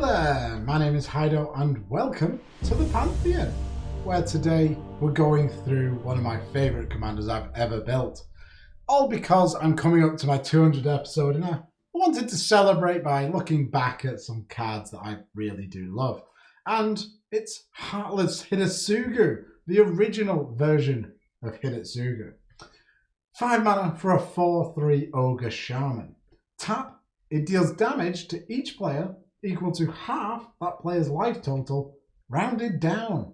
there, my name is Hido and welcome to the Pantheon, where today we're going through one of my favourite commanders I've ever built. All because I'm coming up to my 200th episode and I wanted to celebrate by looking back at some cards that I really do love. And it's Heartless Hidetsugu, the original version of Hidetsugu. 5 mana for a 4/3 Ogre Shaman. Tap, it deals damage to each player equal to half that player's life total, rounded down.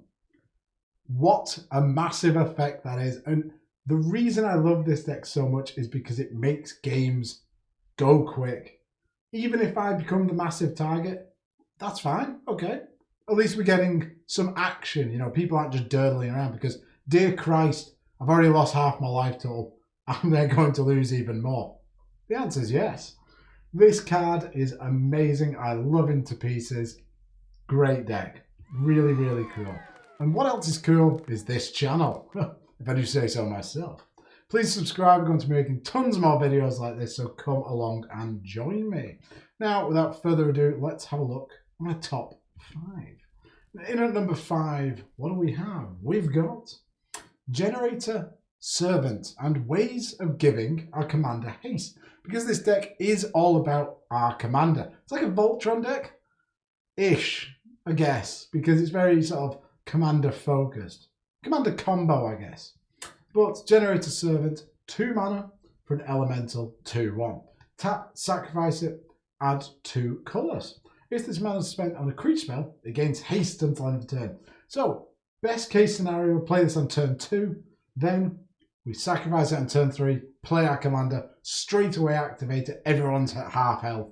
What a massive effect that is. And the reason I love this deck so much is because it makes games go quick. Even if I become the massive target, that's fine, okay. At least we're getting some action, you know, people aren't just durdling around because, dear Christ, I've already lost half my life total and they're going to lose even more. The answer is yes. This card is amazing. I love him to pieces. Great deck. Really, really cool. And what else is cool is this channel, if I do say so myself. Please subscribe. I'm going to be making tons more videos like this, so come along and join me. Now, without further ado, let's have a look at my top 5. In at number 5, what do we have? We've got Generator, Servant, and ways of giving our commander haste. Because this deck is all about our commander. It's like a Voltron deck-ish, I guess, because it's very sort of commander focused. Commander combo, I guess. But Generator Servant, 2 mana for an elemental 2/1. Tap, sacrifice it, add 2 colours. If this mana is spent on a creature spell, it gains haste until end of turn. So, best case scenario, we'll play this on turn 2, then we sacrifice it on turn 3, play our commander, straight away activate it, everyone's at half health.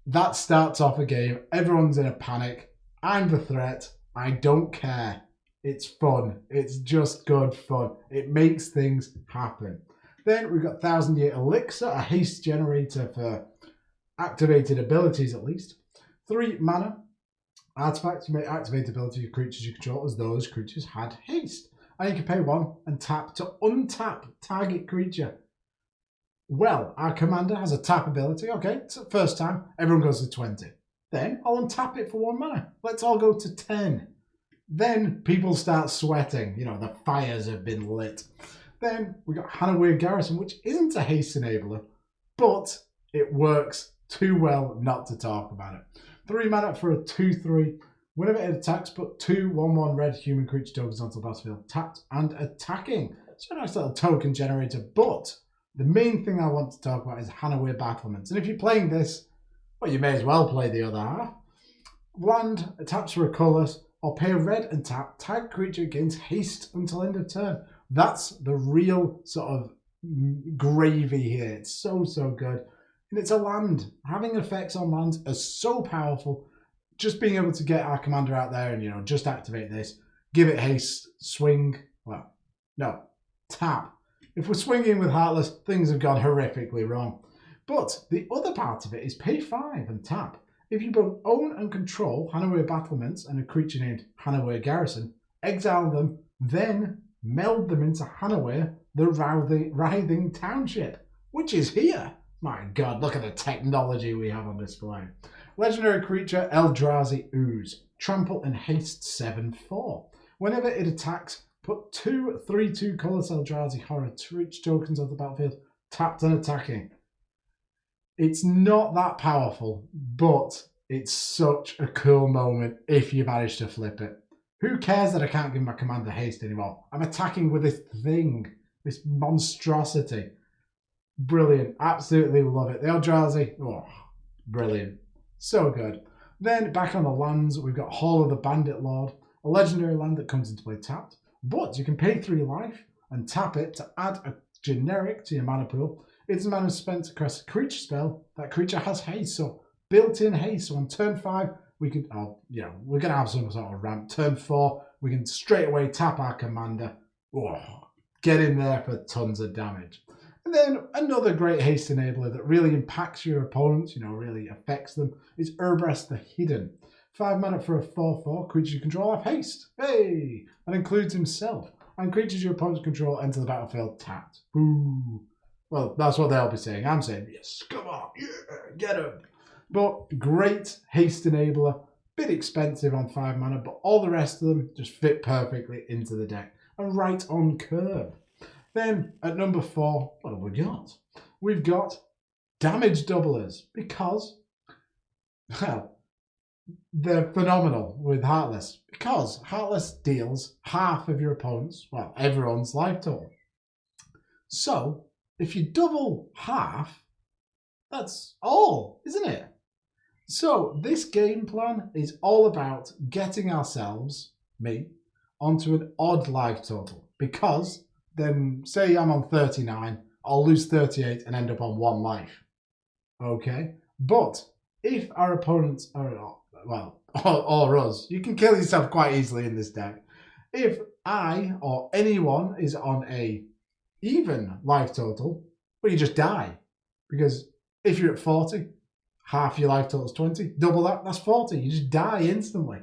That starts off a game, everyone's in a panic, I'm the threat, I don't care. It's fun, it's just good fun. It makes things happen. Then we've got 1000 Year Elixir, a haste generator for activated abilities at least. 3 mana, artifact, you may activate ability of creatures you control as those creatures had haste. And you can pay 1 and tap to untap target creature. Well, our commander has a tap ability. Okay, it's the first time. Everyone goes to 20. Then I'll untap it for 1 mana. Let's all go to 10. Then people start sweating. You know, the fires have been lit. Then we got Hanaway Garrison, which isn't a haste enabler, but it works too well not to talk about it. 3 mana for a 2/3. Whenever it attacks, put 2 1/1 red human creature tokens onto the battlefield, tapped and attacking. It's a nice little token generator, but the main thing I want to talk about is Hanaway Battlements. And if you're playing this, well, you may as well play the other half. Land, taps for a colourless, or pay a red and tap, target creature gains haste until end of turn. That's the real sort of gravy here. It's so, so good. And it's a land. Having effects on lands is so powerful. Just being able to get our commander out there and, you know, just activate this, give it haste, swing, well, no, tap. If we're swinging with Heartless, things have gone horrifically wrong. But the other part of it is pay 5 and tap. If you both own and control Hanaway Battlements and a creature named Hanaway Garrison, exile them, then meld them into Hanaway, the Writhing Township, which is here. My God, look at the technology we have on display. Legendary creature Eldrazi Ooze. Trample and haste 7/4. Whenever it attacks, put 2 3/2 colourless Eldrazi horror creature tokens on the battlefield, tapped and attacking. It's not that powerful, but it's such a cool moment if you manage to flip it. Who cares that I can't give my commander haste anymore? I'm attacking with this thing, this monstrosity. Brilliant. Absolutely love it. The Eldrazi, oh, brilliant. So good. Then back on the lands, we've got Hall of the Bandit Lord, a legendary land that comes into play tapped, but you can pay 3 life and tap it to add a generic to your mana pool. It's mana spent to cast a creature spell. That creature has haste, so built-in haste. So on turn 5, we can, we're going to have some sort of ramp. Turn 4, we can straight away tap our commander. Oh, get in there for tons of damage. And then another great haste enabler that really impacts your opponents, you know, really affects them, is Heartless the Hidden. 5 mana for a 4/4, creatures you control have haste. Hey! That includes himself. And creatures your opponents control enter the battlefield tapped. Boo! Well, that's what they'll be saying. I'm saying, yes, come on, yeah, get him. But great haste enabler, bit expensive on 5 mana, but all the rest of them just fit perfectly into the deck and right on curve. Then at number 4, what have we got? We've got damage doublers because, well, they're phenomenal with Heartless because Heartless deals half of your opponent's, well, everyone's life total. So if you double half, that's all, isn't it? So this game plan is all about getting ourselves, me, onto an odd life total because then say I'm on 39, I'll lose 38 and end up on 1 life. Okay? But if our opponents are, well, or us, you can kill yourself quite easily in this deck. If I or anyone is on a even life total, well, you just die. Because if you're at 40, half your life total is 20, double that, that's 40. You just die instantly.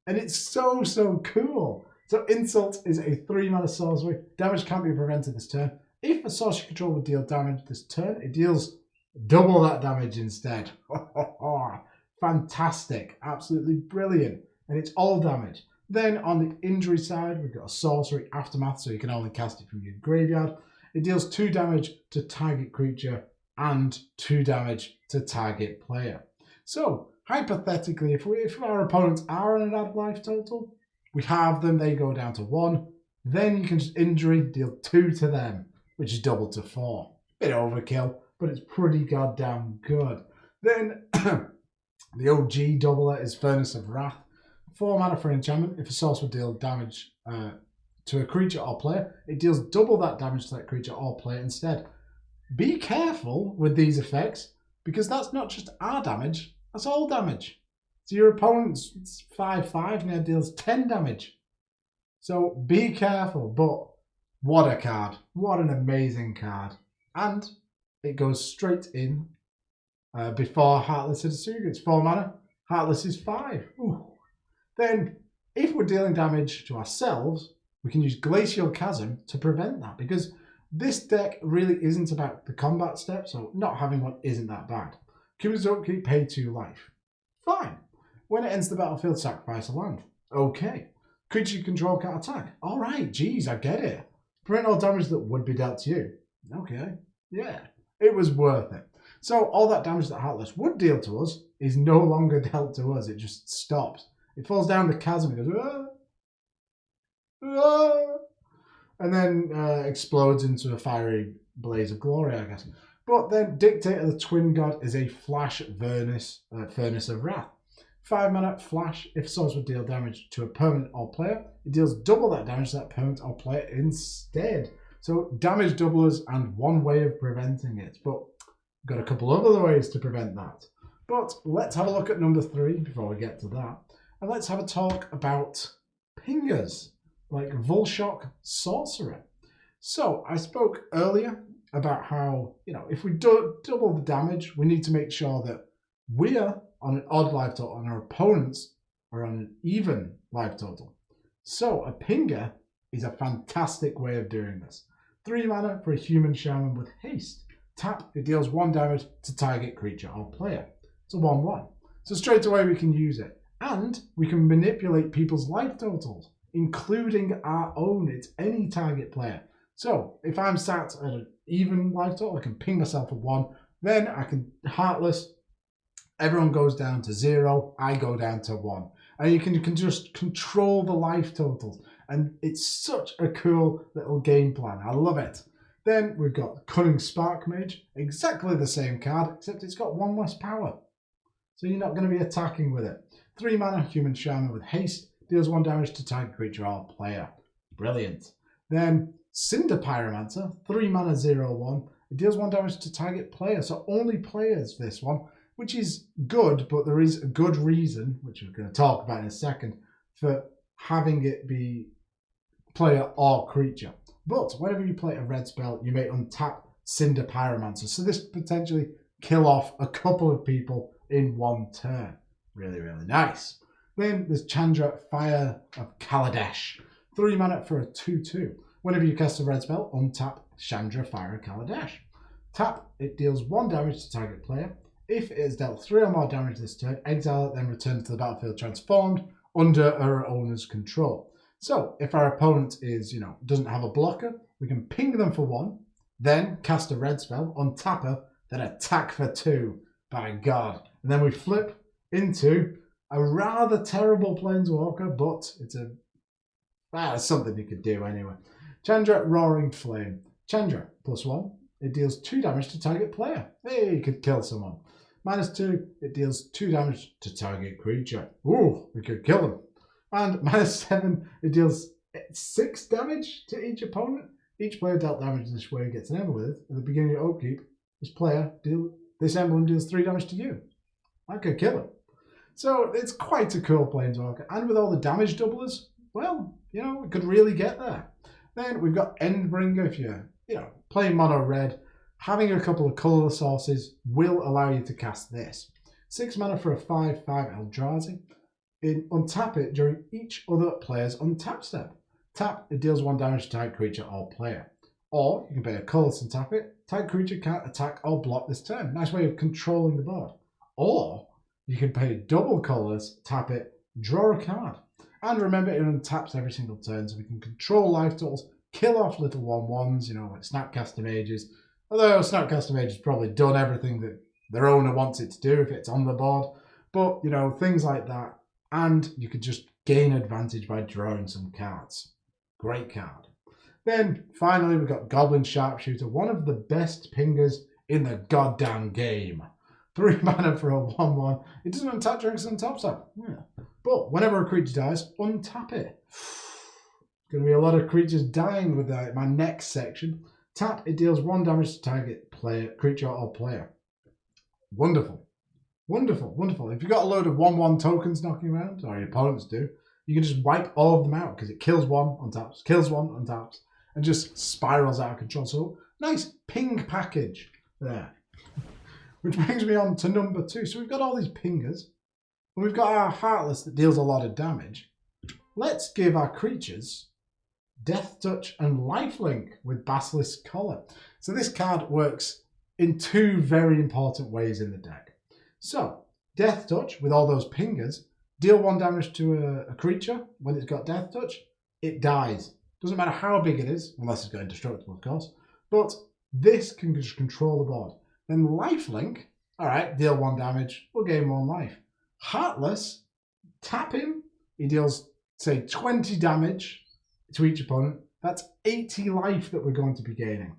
And it's so cool. So Insult is a 3-mana sorcery. Damage can't be prevented this turn. If a source you control would deal damage this turn, it deals double that damage instead. Fantastic. Absolutely brilliant. And it's all damage. Then on the injury side, we've got a sorcery Aftermath, so you can only cast it from your graveyard. It deals 2 damage to target creature and 2 damage to target player. So hypothetically, if our opponents are on an odd life total, we have them, they go down to 1. Then you can just injury, deal 2 to them, which is double to 4. Bit overkill, but it's pretty goddamn good. Then the OG doubler is Furnace of Wrath. 4 mana for enchantment. If a source would deal damage to a creature or player, it deals double that damage to that creature or player instead. Be careful with these effects because that's not just our damage, that's all damage. So your opponent's 5/5 now deals 10 damage. So be careful, but what a card. What an amazing card. And it goes straight in before Heartless Hidetsugu. It's 4 mana, Heartless is 5. Ooh. Then, if we're dealing damage to ourselves, we can use Glacial Chasm to prevent that because this deck really isn't about the combat step, so not having one isn't that bad. Cubes don't keep pay 2 life. Fine. When it ends the battlefield, sacrifice a land. Okay. Creature you control can't attack. Alright, geez, I get it. Prevent all damage that would be dealt to you. Okay. Yeah. It was worth it. So all that damage that Heartless would deal to us is no longer dealt to us. It just stops. It falls down the chasm and goes, ah, ah, and then explodes into a fiery blaze of glory, I guess. But then Dictator the Twin God is a flash Furnace of Wrath. 5 mana flash. If source would deal damage to a permanent or player, it deals double that damage to that permanent or player instead. So damage doublers and one way of preventing it. But we've got a couple of other ways to prevent that. But let's have a look at number 3 before we get to that. And let's have a talk about pingers, like Volshock Sorcerer. So I spoke earlier about how, if we double the damage, we need to make sure that we're on an odd life total and our opponents are on an even life total. So a pinger is a fantastic way of doing this. 3 mana for a human shaman with haste. Tap, it deals 1 damage to target creature or player. It's a 1/1. So straight away we can use it. And we can manipulate people's life totals, including our own. It's any target player. So if I'm sat at an even life total, I can ping myself at 1. Then I can Heartless. Everyone goes down to 0. I go down to 1. And you can just control the life totals. And it's such a cool little game plan. I love it. Then we've got Cunning Spark Mage. Exactly the same card, except it's got 1 less power. So you're not going to be attacking with it. 3 mana, human shaman with haste, deals 1 damage to target creature or player. Brilliant. Then Cinder Pyromancer, 3 mana, 0/1. It deals 1 damage to target player, so only players this one, which is good, but there is a good reason, which we're going to talk about in a second, for having it be player or creature. But whenever you play a red spell, you may untap Cinder Pyromancer, so this potentially kill off a couple of people in 1 turn. Really, really nice. Then there's Chandra Fire of Kaladesh. 3 mana for a 2/2. Whenever you cast a red spell, untap Chandra Fire of Kaladesh. Tap, it deals 1 damage to target player. If it has dealt 3 or more damage this turn, exile it, then return to the battlefield transformed under our owner's control. So if our opponent is, doesn't have a blocker, we can ping them for 1, then cast a red spell, untap her, then attack for 2. By God. And then we flip into a rather terrible Planeswalker, but it's something you could do anyway. Chandra, Roaring Flame. Chandra, +1. It deals 2 damage to target player. Hey, you could kill someone. -2, it deals 2 damage to target creature. Ooh, we could kill them. And -7, it deals 6 damage to each opponent. Each player dealt damage this way gets an emblem with it. At the beginning of upkeep, this emblem deals 3 damage to you. I could kill him. So it's quite a cool Planeswalker. And with all the damage doublers, well, it could really get there. Then we've got Endbringer. If you're, playing mono red, having a couple of colourless sources will allow you to cast this. 6 mana for a 5/5 Eldrazi. Untap it during each other player's untap step. Tap, it deals 1 damage to target creature or player. Or you can pay a colourless and tap it. Target creature can't attack or block this turn. Nice way of controlling the board. Or you can pay double colours, tap it, draw a card. And remember, it untaps every single turn, so we can control life totals, kill off little 1/1s, like Snapcaster Mages. Although Snapcaster Mage has probably done everything that their owner wants it to do if it's on the board. But, things like that. And you could just gain advantage by drawing some cards. Great card. Then, finally, we've got Goblin Sharpshooter, one of the best pingers in the goddamn game. 3 mana for a 1/1. It doesn't untap during its untap step. Yeah. But whenever a creature dies, untap it. Going to be a lot of creatures dying with my next section. Tap, it deals 1 damage to target creature or player. Wonderful. Wonderful, wonderful. If you've got a load of 1/1 tokens knocking around, or your opponents do, you can just wipe all of them out because it kills 1, untaps, kills 1, untaps, and just spirals out of control. So, nice ping package there. Which brings me on to number 2. So we've got all these pingers, and we've got our Heartless that deals a lot of damage. Let's give our creatures Death Touch and Lifelink with Basilisk Collar. So this card works in 2 very important ways in the deck. So, Death Touch, with all those pingers, deal 1 damage to a creature. When it's got Death Touch, it dies. Doesn't matter how big it is, unless it's got Indestructible, of course. But this can just control the board. Then Lifelink, alright, deal 1 damage, we'll gain 1 life. Heartless, tap him, he deals, say, 20 damage to each opponent. That's 80 life that we're going to be gaining.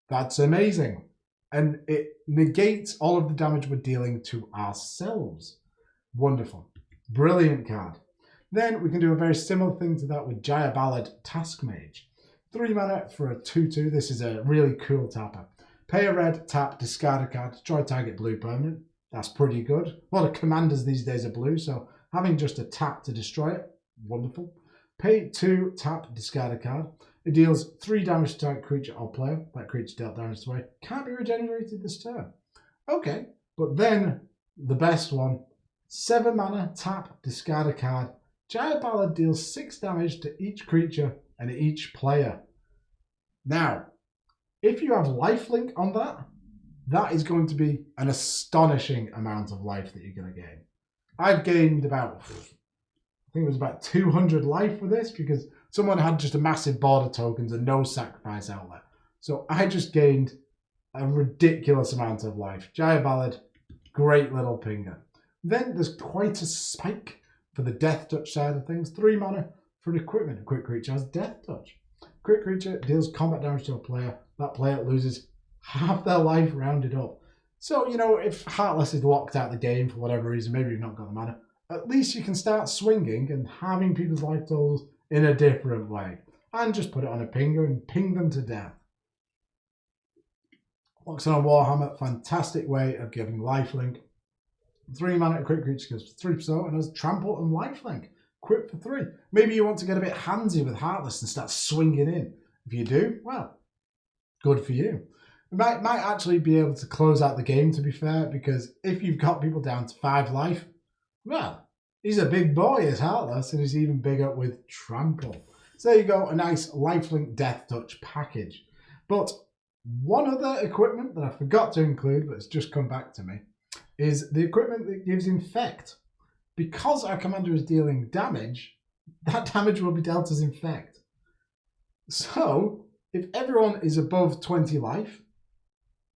That's amazing. And it negates all of the damage we're dealing to ourselves. Wonderful. Brilliant card. Then we can do a very similar thing to that with Jaya Ballad Task Mage. 3 mana for a 2/2. This is a really cool tapper. Pay a red, tap, discard a card, destroy target blue permanent. That's pretty good. A lot of commanders these days are blue, so having just a tap to destroy it, wonderful. Pay 2, tap, discard a card. It deals 3 damage to target creature or player. That creature dealt damage this way. Can't be regenerated this turn. Okay, but then the best one. 7 mana, tap, discard a card. Jaya Ballad deals 6 damage to each creature and each player. Now, if you have lifelink on that, that is going to be an astonishing amount of life that you're going to gain. I've gained about, I think it was about 200 life with this because someone had just a massive board of tokens and no sacrifice outlet. So I just gained a ridiculous amount of life. Jaya Ballad, great little pinger. Then there's quite a spike for the Death Touch side of things. 3 mana for an equipment. A quick creature has Death Touch. Quick creature deals combat damage to a player. That player loses half their life rounded up. So, if Heartless is locked out of the game for whatever reason, maybe you've not got the mana, at least you can start swinging and having people's life totals in a different way. And just put it on a pinger and ping them to death. Locks on Warhammer, fantastic way of giving lifelink. 3 mana quick creature gives 3% and has trample and lifelink. Quick for 3. Maybe you want to get a bit handsy with Heartless and start swinging in. If you do, well, good for you. It might actually be able to close out the game, to be fair, because if you've got people down to 5 life, well, he's a big boy, is Heartless, and he's even bigger with trample. So there you go, a nice lifelink Death Touch package. But One other equipment that I forgot to include, but it's just come back to me, is the equipment that gives Infect. Because our commander is dealing damage, that damage will be dealt as Infect. So, if everyone is above 20 life,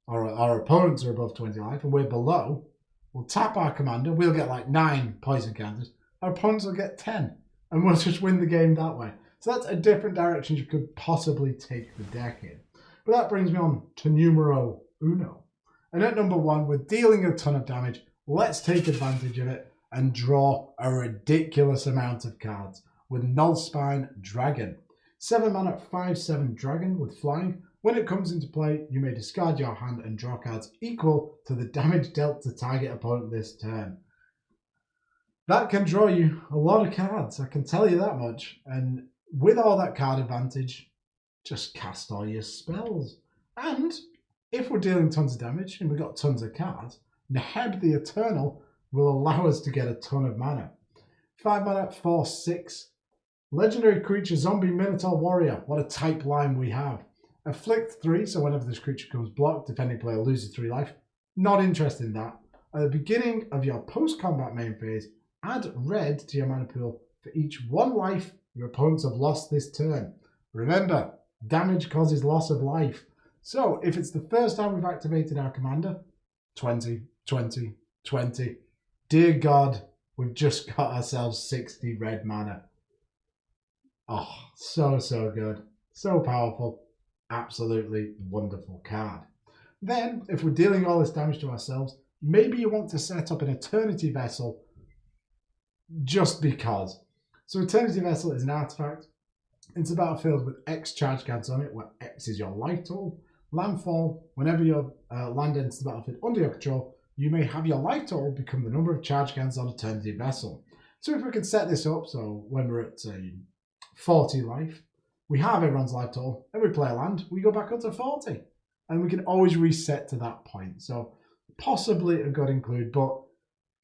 or our opponents are above 20 life, and we're below, we'll tap our commander, we'll get like 9 poison counters, our opponents will get 10, and we'll just win the game that way. So that's a different direction you could possibly take the deck in. But that brings me on to numero uno. And at number 1, we're dealing a ton of damage. Let's take advantage of it and draw a ridiculous amount of cards with Nullspine Dragon. 7 mana, 5/7 dragon with flying. When it comes into play, you may discard your hand and draw cards equal to the damage dealt to target opponent this turn. That can draw you a lot of cards, I can tell you that much. And with all that card advantage, just cast all your spells. And if we're dealing tons of damage and we've got tons of cards, Neheb the Eternal will allow us to get a ton of mana. 5 mana, 4/6. Legendary creature, Zombie Minotaur Warrior. What a type line we have. Afflict 3, so whenever this creature comes blocked, defending player loses 3 life. Not interested in that. At the beginning of your post-combat main phase, add red to your mana pool for each 1 life your opponents have lost this turn. Remember, damage causes loss of life. So if it's the first time we've activated our commander, 20, 20, 20. Dear God, we've just got ourselves 60 red mana. Oh, so good. So powerful. Absolutely wonderful card. Then, if we're dealing all this damage to ourselves, maybe you want to set up an Eternity Vessel just because. So Eternity Vessel is an artifact. It's a battlefield with X charge cards on it, where X is your life total. Landfall, whenever your land enters the battlefield under your control, you may have your life total become the number of charge cards on Eternity Vessel. So if we could set this up, so when we're at 40 life, we have everyone's life total, every play a land, we go back up to 40. And we can always reset to that point. So possibly a good include, but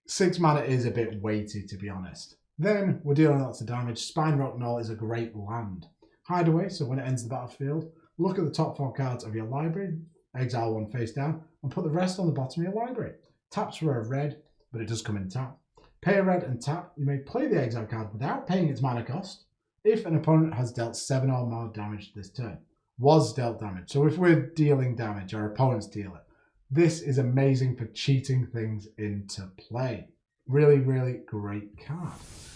6 mana is a bit weighty, to be honest. Then we're dealing lots of damage. Spine Rock Knoll is a great land. Hideaway, so when it ends the battlefield, look at the top 4 cards of your library, exile 1 face down, and put the rest on the bottom of your library. Taps for a red, but it does come in tap. Pay a red and tap. You may play the exile card without paying its mana cost if an opponent has dealt 7 or more damage this turn. Was dealt damage. So if we're dealing damage, our opponents deal it. This is amazing for cheating things into play. Really, really great card.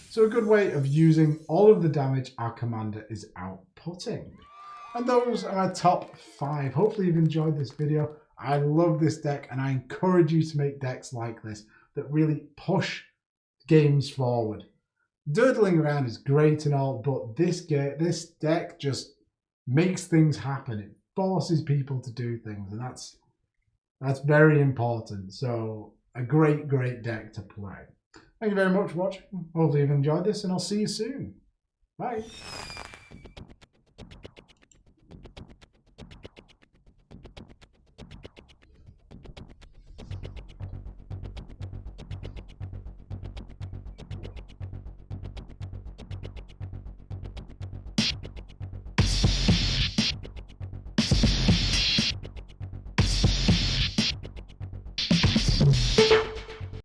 So a good way of using all of the damage our commander is outputting. And those are my top 5. Hopefully you've enjoyed this video. I love this deck and I encourage you to make decks like this that really push games forward. Durdling around is great and all, but this deck just makes things happen. It forces people to do things, and that's very important. So a great deck to play. Thank you very much for watching. Hopefully you've enjoyed this, and I'll see you soon. Bye.